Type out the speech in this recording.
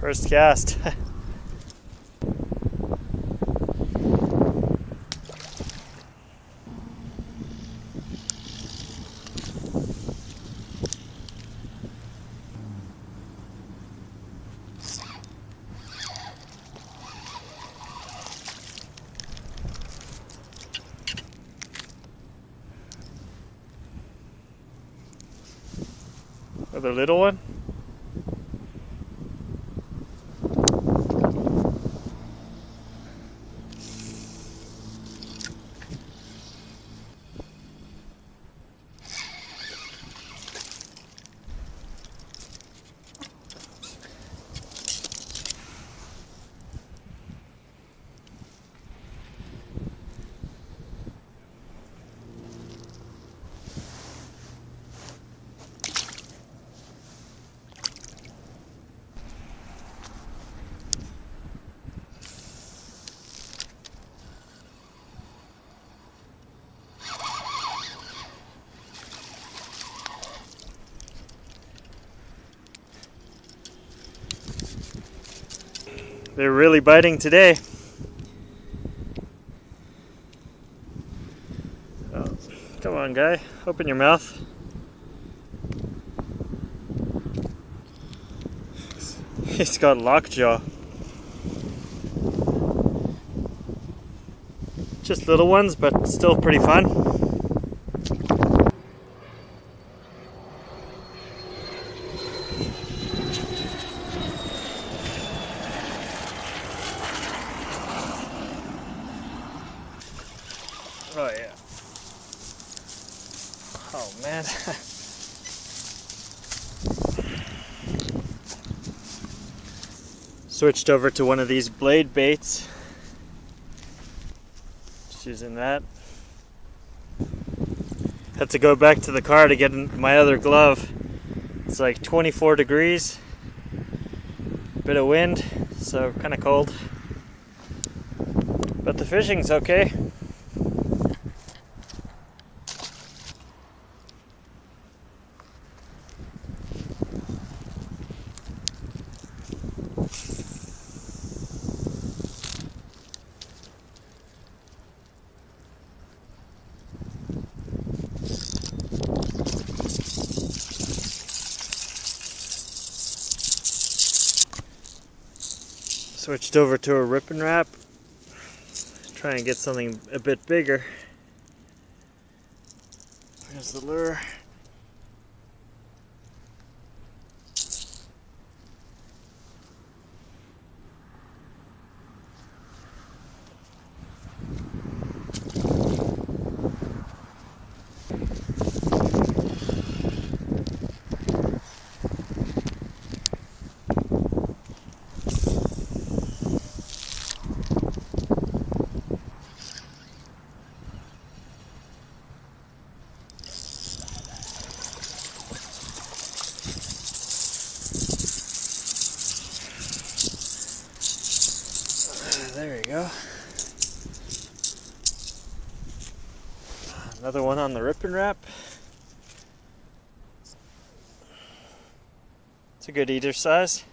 First cast. Another little one. They're really biting today. Oh, come on, guy. Open your mouth. He's got lockjaw. Just little ones, but still pretty fun. Oh yeah. Oh man. Switched over to one of these blade baits. Just using that. Had to go back to the car to get my other glove. It's like 24 degrees. Bit of wind, so kind of cold. But the fishing's okay. Switched over to a rip and wrap. Try and get something a bit bigger. There's the lure. There you go. Another one on the rip and wrap. It's a good eater size.